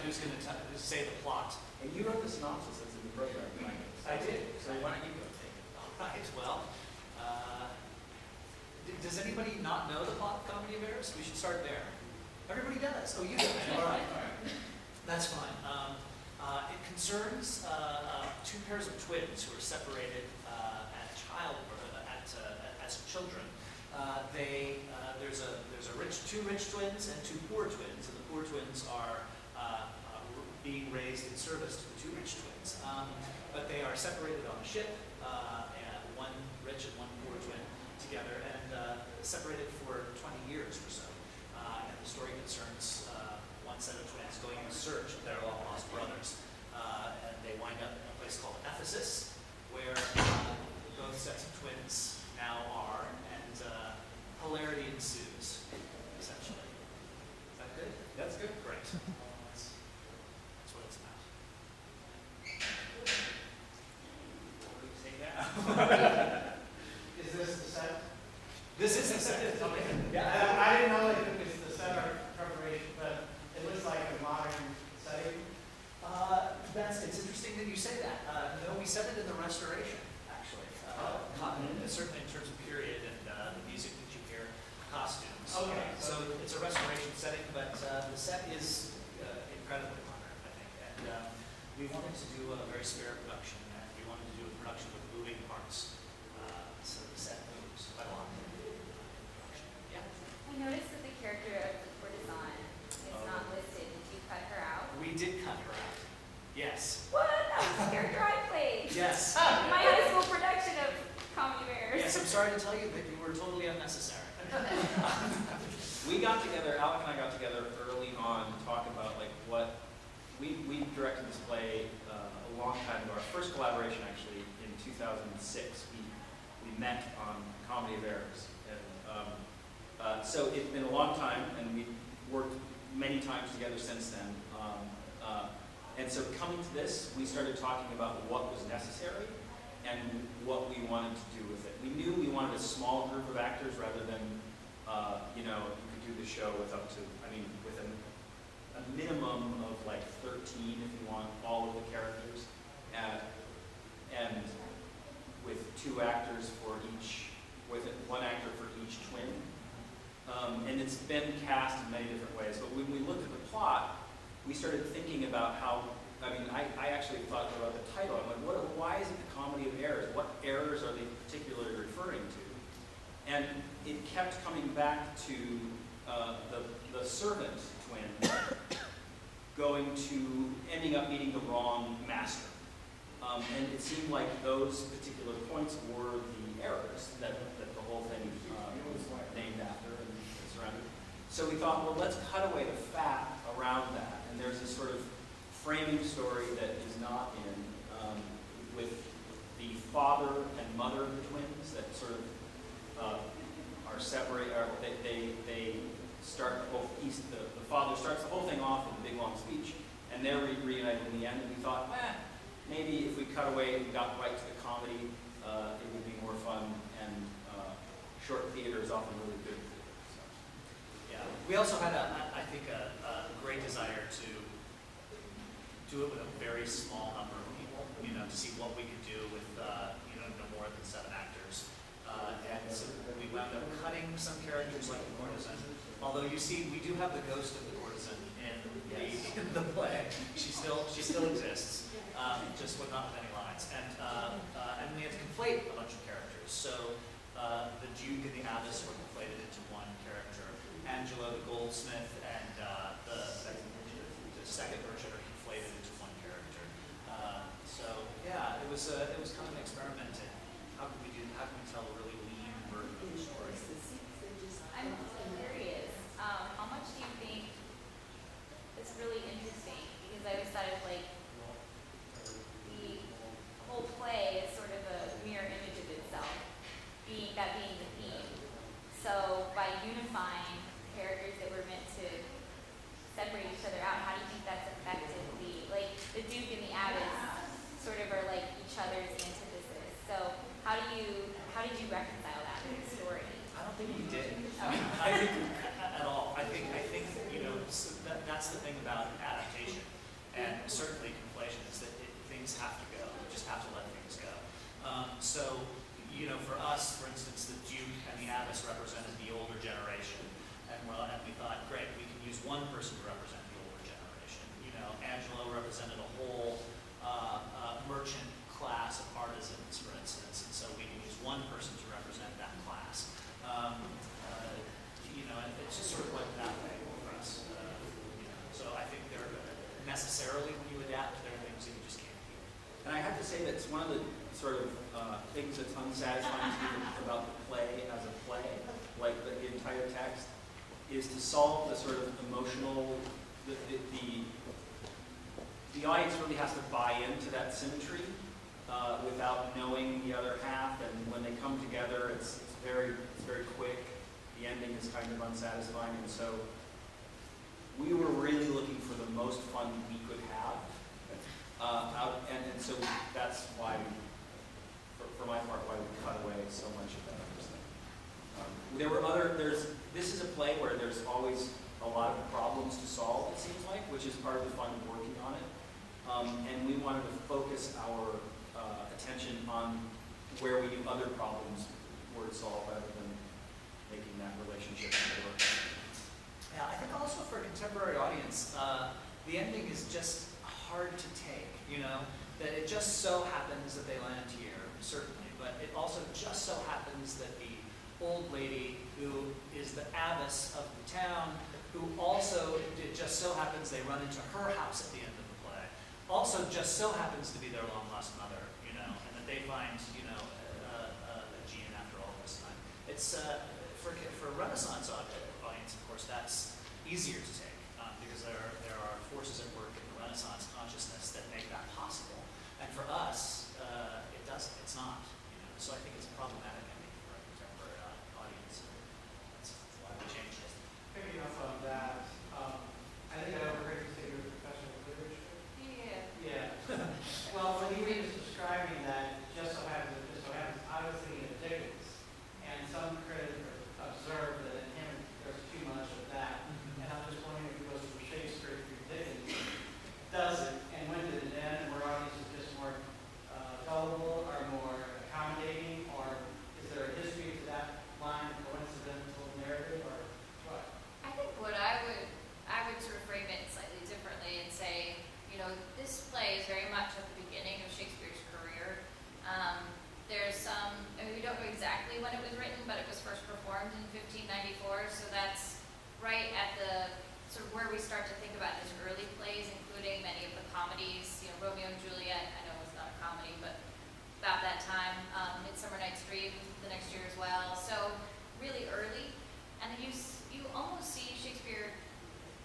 who's going to say the plot. And you wrote the synopsis that's in the program, right? I did. So why don't you go take it? All right, well, does anybody not know the plot of Comedy of Errors? We should start there. Everybody does. Oh, you do. All right. That's fine. It concerns two pairs of twins who are separated as children. There's two rich twins and two poor twins, and the poor twins are being raised in service to the two rich twins. But they are separated on a ship, one rich and one poor twin together, and separated for 20 years or so. And the story concerns one set of twins going in search of their long-lost brothers. And they wind up in a place called Ephesus, where both sets of twins now are, and hilarity ensues, essentially. Is that good? That's good. Great. That's what it's about. What do you say now? Is this the set? This is the set. Yeah, I didn't know if it was the set or preparation, but it looks like a modern setting. It's interesting that you say that. No, we set it in the Restoration, actually. Certainly in terms of period and the music that you hear, costumes. Okay. So it's a Restoration setting, but the set is incredibly modern, I think. And we wanted to do a very spare production, and we wanted to do a production with moving parts. So the set moves quite a lot. Yeah. I noticed that the character of the courtesan is not listed. Did you cut her out? We did cut her out. Yes. What? That was the character I played. Yes. My high school production of Comedy of Errors. Yes, I'm sorry to tell you that you were totally unnecessary. We got together, Alec and I got together early on to talk about like what we directed this play a long time ago. Our first collaboration actually in 2006. We met on Comedy of Errors, and so it's been a long time, and we've worked many times together since then. And so coming to this, we started talking about what was necessary and what we wanted to do with it. We knew we wanted a small group of actors rather than, you could do the show with up to, with a minimum of like 13 if you want all of the characters, and with two actors for each, with one actor for each twin. And it's been cast in many different ways, but when we looked at the plot, we started thinking about how, I actually thought about the title. I'm like, why is it the Comedy of Errors? What errors are they particularly referring to? And it kept coming back to the servant twin ending up meeting the wrong master. And it seemed like those particular points were the errors that the whole thing was named after and surrounded. So we thought, well, let's cut away the fat around that. And there's this sort of framing story that is not in, with the father and mother of the twins that sort of are separate. They start the whole piece. The father starts the whole thing off with a big long speech, and they're reunited in the end. And we thought, maybe if we cut away and got right to the comedy, it would be more fun. And short theater is often really good. So. Yeah. We also had, I think, a great desire to do it with a very small number of people, to see what we could do with, no more than 7 actors. And so we wound up cutting some characters like the courtesan. Although you see, we do have the ghost of the courtesan in the play. She still exists, just with not many lines. And we had to conflate a bunch of characters. So the Duke and the Abbess were conflated into one character. Angela the goldsmith and the second merchant are conflated into one character. So yeah, it was kind of an experiment in how can we tell a really lean version of the story. I'm curious, how much do you think it's really interesting? Because I always thought of like the whole play is sort of a mirror image of itself, being the theme. So by unifying characters that were meant to separate each other out, how do you think that's affected the Duke and the Abbess sort of are like each other's antithesis. So how did you reconcile that in the story? I don't think we did. I think at all. I think that's the thing about adaptation. And certainly conflation is that things have to go. We just have to let things go. So, you know, for us, for instance, the Duke and the Abbess represented the older generation. And we thought, great, we can use one person to represent the older generation. You know, Angelo represented a whole merchant class of artisans, for instance. And so we can use one person to represent that class. You know, and it's just sort of went that way for us. You know, so I think there necessarily, when you adapt, there are things that you just can't do. And I have to say that it's one of the sort of things that's unsatisfying to me about the play as a play, like the entire text, is to solve the sort of emotional, the audience really has to buy into that symmetry without knowing the other half, and when they come together, it's very quick. The ending is kind of unsatisfying, and so we were really looking for the most fun we could have. And so that's why, for my part, why we cut away so much of that other stuff. This is a play where there's always a lot of problems to solve, it seems like, which is part of the fun of working on it. And we wanted to focus our attention on where we knew other problems were solved rather than making that relationship work. Yeah, I think also for a contemporary audience, the ending is just hard to take, you know? That it just so happens that they land here, certainly, but it also just so happens that the old lady who is the abbess of the town, who also, it just so happens they run into her house at the end of the play, also just so happens to be their long-lost mother, you know, and that they find, you know, a Aegean after all this time. It's, for a Renaissance audience, of course, that's easier to take, because there are forces at work in the Renaissance consciousness that make that possible. And for us, it doesn't. It's not. You know? So I think it's problematic, I think, for a contemporary audience. That's why we changed it. Picking up on that, I think I overheard you say you were a professor of literature. Yeah. Yeah. Well, when you were just describing that, just so happens, I was thinking of Dickens, and some critics observed that in him there's too much of that. And I'm just wondering if it goes from Shakespeare through Dickens, does it, and when did it end? Were audiences just more gullible or more accommodating, or is there a history to that line, coincidental narrative, or what? I think what I would sort of frame it slightly differently and say, you know, this play is very much at the beginning of Shakespeare's career. There's some, I mean, we don't know exactly when it was written, but it was first performed in 1594, so that's right at the sort of where we start to think about his early plays, including many of the comedies, you know, Romeo and Juliet, I know it's not a comedy, but about that time, Midsummer Night's Dream the next year as well, so really early, and you almost see Shakespeare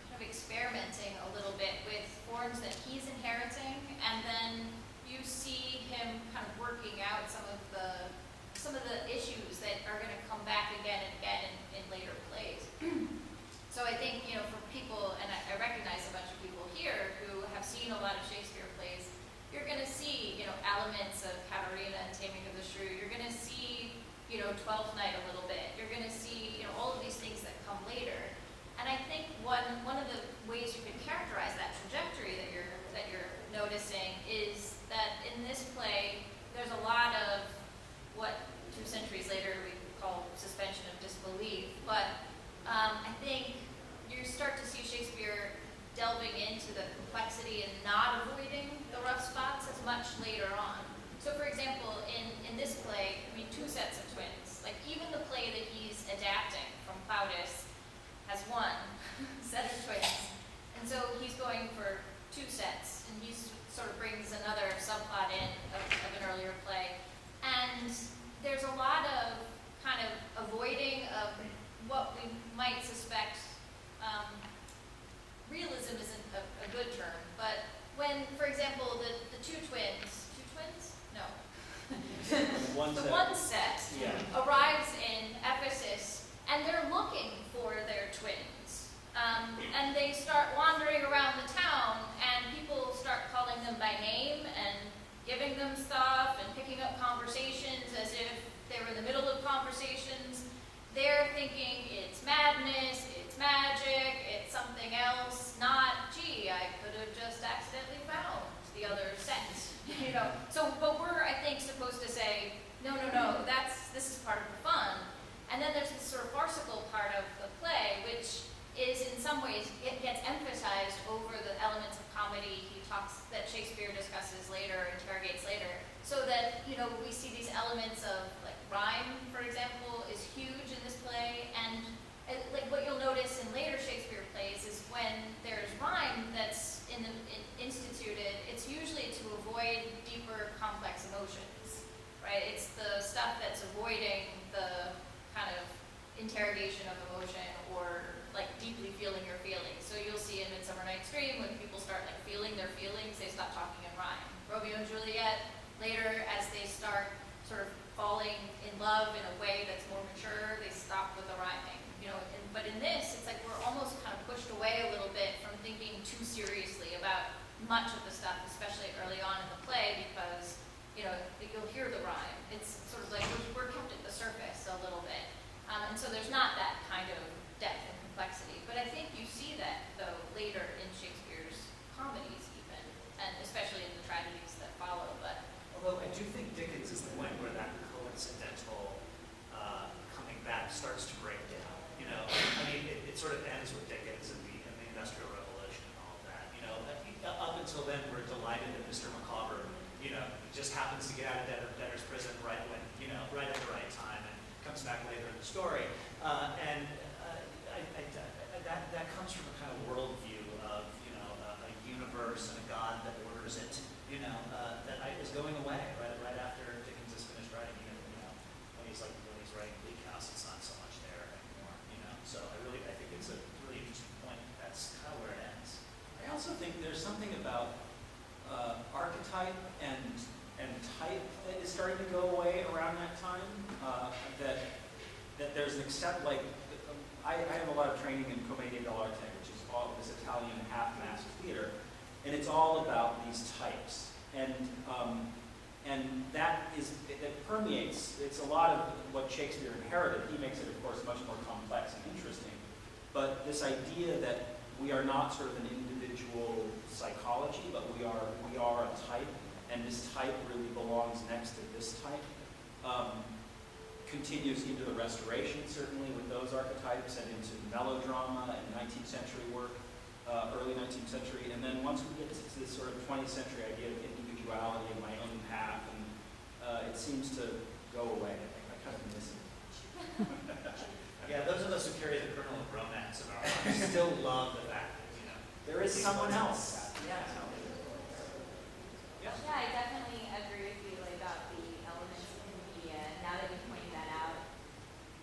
kind of experimenting a little bit with forms that he's inheriting, and then you see him kind of working out some of the issues that are going to come back again and again in later plays. So I think, you know, for people, and I recognize a bunch of people here who have seen a lot of Shakespeare plays, you're going to see, you know, elements of Caterina and Taming of the Shrew. You're going to see, you know, Twelfth Night a little bit. You're going to see, you know, all of these things that come later. And I think one of the ways you could characterize that trajectory that you're noticing is that in this play, there's a lot of what 2 centuries later we call suspension of disbelief. But I think you start to see Shakespeare delving into the complexity and not avoiding the rough spots as much later on. So for example, in this play, I mean, 2 sets of twins. Like even the play that he's adapting from Plautus has 1 set of twins. And so he's going for 2 sets, and he sort of brings another subplot in of an earlier play. And there's a lot of kind of avoiding of what we might suspect. Realism isn't a good term, but when, for example, the 2 twins, No. The one set arrives in Ephesus, and they're looking for their twins. And they start wandering around the town, and people start calling them by name and giving them stuff and picking up conversations as if they were in the middle of conversations. They're thinking it's madness, it's magic, it's something else, not, gee, I could have just accidentally accidentally found the other set, you know. So, but we're, I think, supposed to say, no, this is part of the fun. And then there's this sort of farcical part of the play, which is in some ways, it gets emphasized over the elements of comedy that Shakespeare discusses later, interrogates later, so that, you know, we see these elements of, like, rhyme, for example, is huge in this play, and like what you'll notice in later Shakespeare plays is when there's rhyme that's instituted, it's usually to avoid deeper, complex emotions, right? It's the stuff that's avoiding the kind of interrogation of emotion or like deeply feeling your feelings. So you'll see in Midsummer Night's Dream when people start like feeling their feelings, they stop talking in rhyme. Romeo and Juliet, later as they start sort of falling in love in a way that's more mature, they stop with the rhyming. You know, but in this, it's like we're almost kind of pushed away a little bit from thinking too seriously about much of the stuff, especially early on in the play, because, you know, you'll hear the rhyme. It's sort of like we're kept at the surface a little bit. And so there's not that kind of depth and complexity. But I think you see that, though, later in Shakespeare's comedies even, and especially in the tragedies that follow. But although I do think Dickens is the point where that coincidental coming back starts to break down. You know, I mean, it sort of ends with Dickens and the Industrial Revolution and all of that. You know, up until then, we're delighted that Mr. Micawber, you know, just happens to get out of debtor's prison right when, you know, right at the right time, and comes back later in the story. That comes from a kind of worldview of, you know, a universe and a God that orders it, you know, that is going away right after Dickens is finished writing. Even, you know, when he's writing Bleak House, it's not so much there anymore, you know. So I think it's a really interesting point. That's kind of where it ends. I also think there's something about archetype and type that is starting to go away around that time. That there's an I have a lot of training in commedia dell'arte, which is all this Italian half-mask theater, and it's all about these types. And that permeates. It's a lot of what Shakespeare inherited. He makes it, of course, much more complex and interesting. But this idea that we are not sort of an individual psychology, but we are a type, and this type really belongs next to this type. Continues into the Restoration, certainly, with those archetypes, and into melodrama and 19th century work, early 19th century. And then once we get to this sort of 20th century idea of individuality and my own path, and it seems to go away. I kind of miss it. Yeah, those of us who carry the kernel of romance in our hearts still love the fact that, you know, There is someone else. Yeah. yeah, I definitely agree with you about the elements of the media. Now that you pointed that out,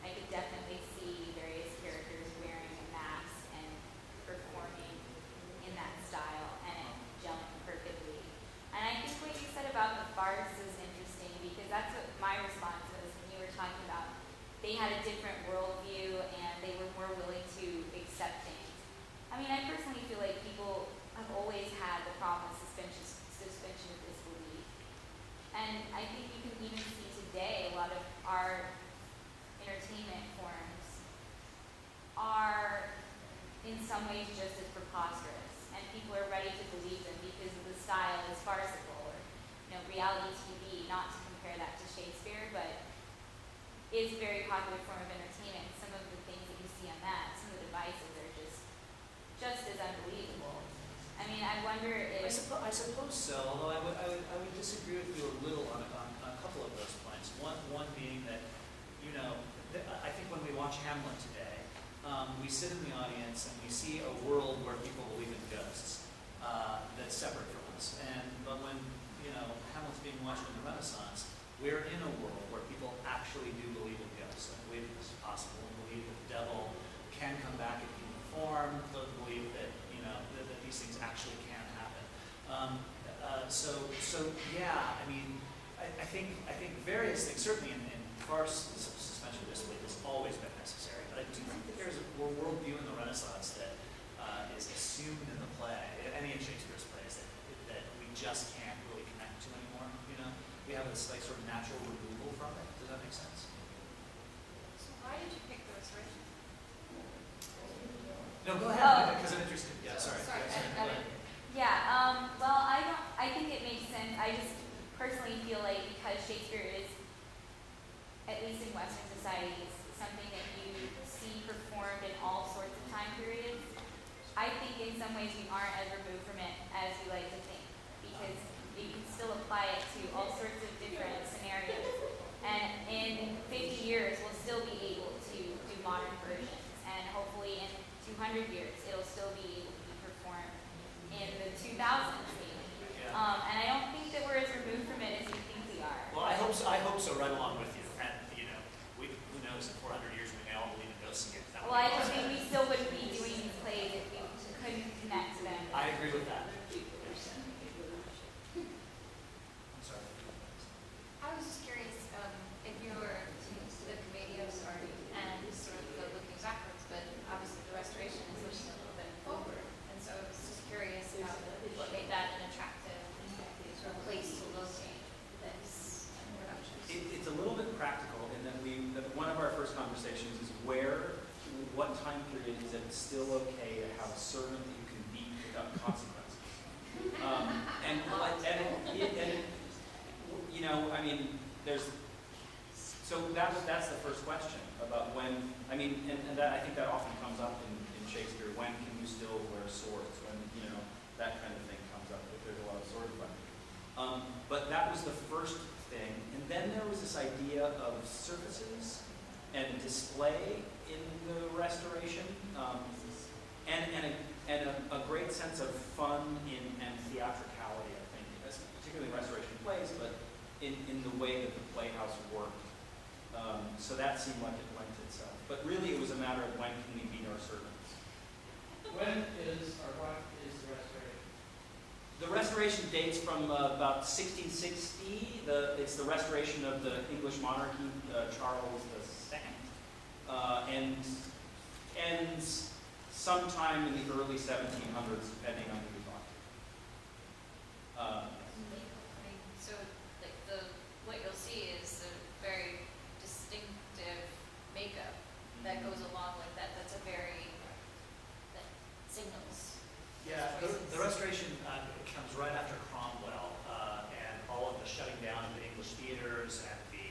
I could definitely see various characters wearing a mask and performing in that style, and it gelling perfectly. And I think what you said about the farce is interesting, because that's what my response was when you were talking about they had a different worldview and they were more willing to accept things. I mean, I personally feel like people have always had the problem of suspension of disbelief. And I think you can even see today a lot of our entertainment forms are in some ways just as preposterous. And people are ready to believe them because of the style is farcical. Or, you know, reality TV, not to compare that to Shakespeare, but is a very popular form of entertainment. Some of the things that you see on that, some of the devices are just as unbelievable. I mean, I wonder if... I suppose so, although I would disagree with you a little on a couple of those points. One being that, you know, I think when we watch Hamlet today, we sit in the audience and we see a world where people believe in ghosts that's separate from us. But when, you know, Hamlet's being watched in the Renaissance, we're in a world where people actually do believe in ghosts, and believe that this is possible, and believe that the devil can come back in human form, believe that, you know, that these things actually can happen. So yeah, I mean, I think various things, certainly in farce, suspension of disbelief has always been necessary, but I do think that there's a worldview in the Renaissance that is assumed in the play, any of Shakespeare's plays, that we just can't really connect to anymore, you know? We have this like sort of natural removal from it. Does that make sense? So why did you pick the Restoration? No, go ahead, because I'm interested. Yeah, sorry. Sorry, Yeah, yeah, least in Western societies, something that you see performed in all sorts of time periods. I think in some ways we aren't as removed from it as we like to think, because you can still apply it to all sorts of different scenarios. And in 50 years, we'll still be able to do modern versions, and hopefully in 200 years, it'll still be able to be performed in the 2000s maybe. And I don't think that we're as removed from it as you think we are. Well, I hope so right along with you. And, you know, who knows, in 400 years we may all believe in ghosts again. That Well, would I be just awesome. think we still wouldn't be doing these plays if we couldn't connect to them. I agree with that. I'm sorry. I was just curious if you were the Comedios are and sort of the looking backwards, but obviously the restoration is looking a little bit forward. And so I was just curious about what made that an attractive sort of place to locate this production. It's a little bit practical in that that one of our first conversations is what time period is it still okay to have a servant that you can beat without consequences? You know, I mean, that's the first question about when, I mean, and that, I think that often comes up in Shakespeare, when can you still wear swords? When, you know, that kind of thing comes up, if there's a lot of sword fighting. But that was the first thing, and then there was this idea of surfaces and display in the restoration, and a great sense of fun and theatricality, I think, particularly in restoration plays, but in the way that the playhouse worked. So that seemed like it lent itself. But really it was a matter of when can we beat our servants. When is, or what is the restoration? The restoration dates from about 1660. It's the restoration of the English monarchy, Charles II, and sometime in the early 1700s, depending on who you talk to. So like what you'll see is the very distinctive makeup that goes along with that. That signals. Yeah, the restoration comes right after Cromwell and all of the shutting down of the English theaters and the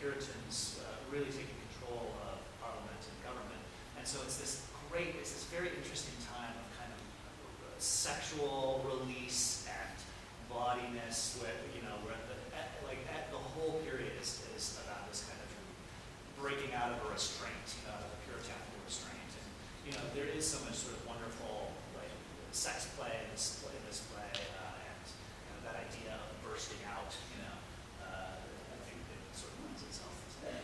Puritans really taking control of Parliament and government. And so it's this very interesting time of kind of sexual release and gaudiness, where the whole period is about this kind of breaking out of a restraint, out of a puritanical restraint. And there is so much sort of wonderful sex play in this play, and that idea of bursting out. I think it sort of lends itself to that.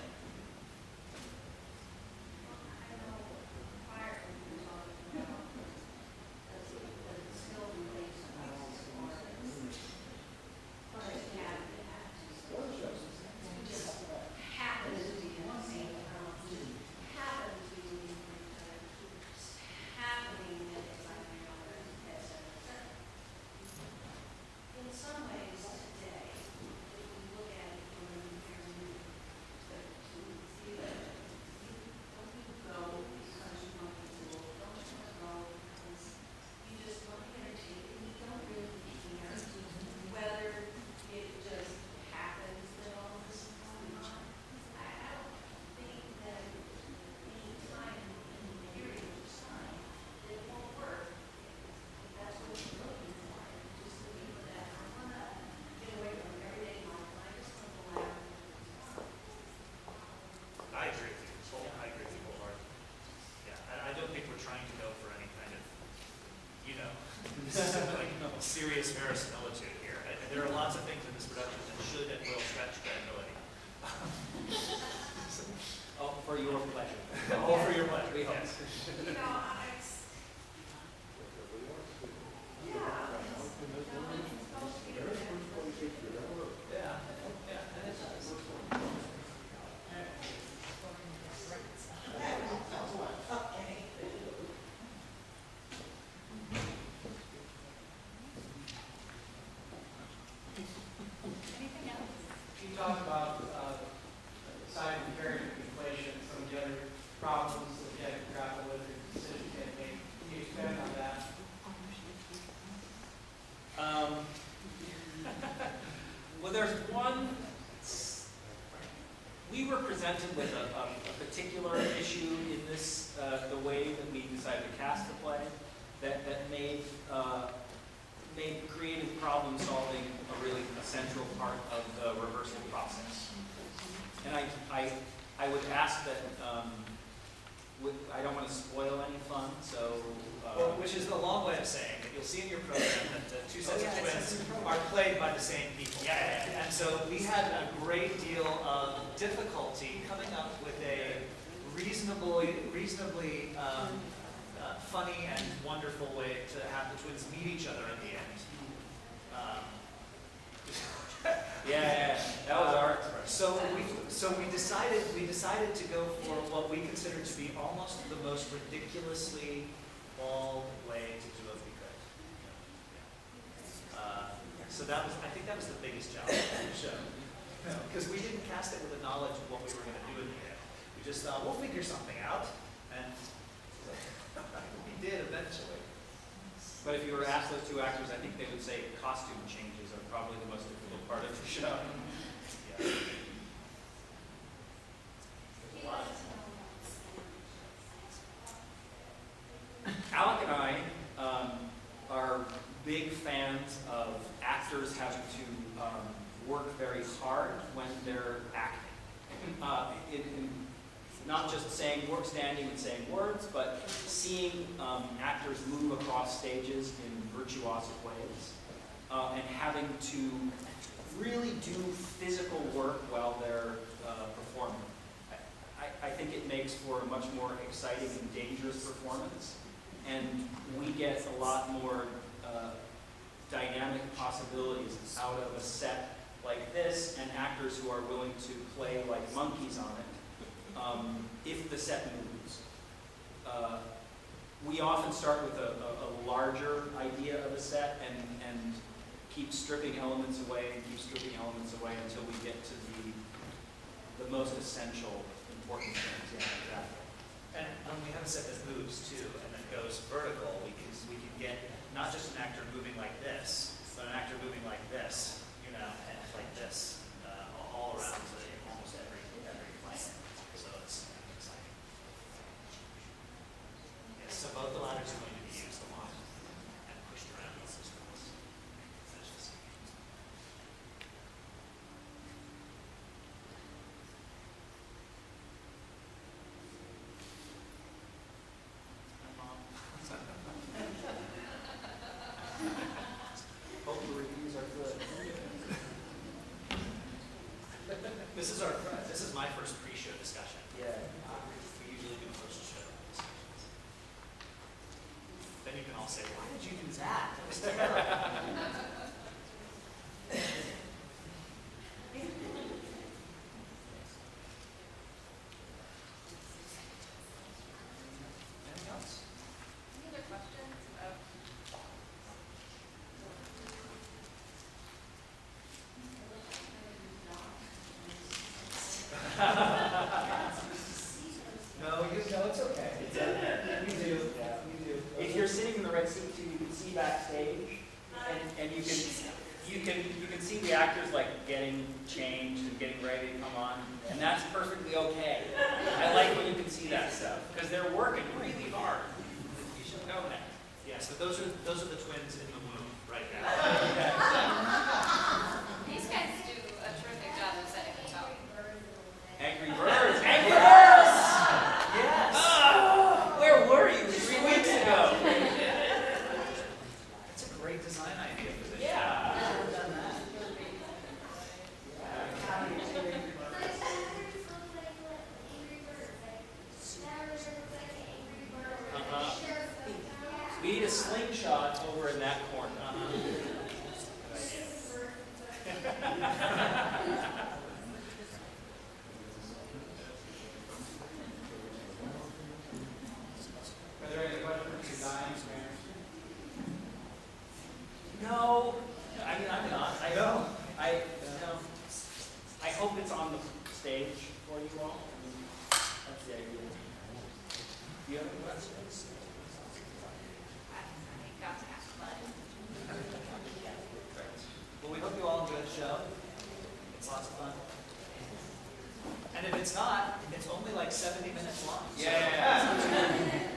I agree with you. I agree with you wholeheartedly. Yeah, and I don't think we're trying to go for any kind of, serious verisimilitude here. There are lots of things in this production that should and will stretch credibility. Oh, for your pleasure. All for your pleasure. We hope. Yes. Yeah, and it does. Anything else? You talked about side and carrying inflation, some of the other problems that you had to grapple with in decision we were presented with a particular issue in this, the way that we decided to cast the play, that made creative problem solving a really central part of the rehearsal process. And I would ask that, I don't want to spoil any fun, so. Well, which is a long way of saying that you'll see in your program that the two sets of twins are played by the same people. Yeah. And so we had a great deal of difficulty coming up with a reasonably funny and wonderful way to have the twins meet each other at the end. Yeah, that was our. So we decided to go for what we consider to be almost the most ridiculously bald way to do it we could. So I think that was the biggest challenge of the show, because we didn't cast it with the knowledge of what we were going to do in the end. We just thought we'll figure something out, and we did eventually. But if you were asked those two actors, I think they would say costume changes are probably the most difficult part of the show. Yeah. Alec and I are big fans of actors having to work very hard when they're acting. Not just standing and saying words, but seeing actors move across stages in virtuosic ways, and having to really do physical work while they're performing. I think it makes for a much more exciting and dangerous performance, and we get a lot more dynamic possibilities out of a set like this, and actors who are willing to play like monkeys on it. If the set moves. We often start with a larger idea of a set and keep stripping elements away until we get to the most essential, important things. Yeah, exactly. And when we have a set that moves too, and then goes vertical, we can get not just an actor moving like this, but an actor moving like this, and like this, all around almost every plane. So it's exciting. Yes, so both the ladders are going to be used a lot and pushed around with those tools. Hope the reviews are good. This is my first pre-show discussion. Yeah. We usually do post-show discussions. Then you can all say, "Why did you do that? That was terrible." Anything else? Any other questions about? No, it's okay. You do. Yeah, you do. If you're sitting in the right seat too, you can see backstage, and you can see the actors like getting changed and getting ready to come on, and that's perfectly okay. I like when you can see that stuff because they're working really hard. You should know that. Yeah, so those are the twins in the womb right now. These guys do a terrific job of setting the tone. Angry Birds. Angry Birds. Yes. Where were you 3 weeks ago? That's a great design idea for this. Yeah. We need a slingshot over in that corner. Are there any questions for design experience? No, I mean I'm not. No. I hope it's on the stage for you all. I mean, that's the idea. Do you have any questions? I got to have fun. Well, we hope you all enjoy the show. It's lots of fun. And if it's not, it's only like 70 minutes long. So- Yeah.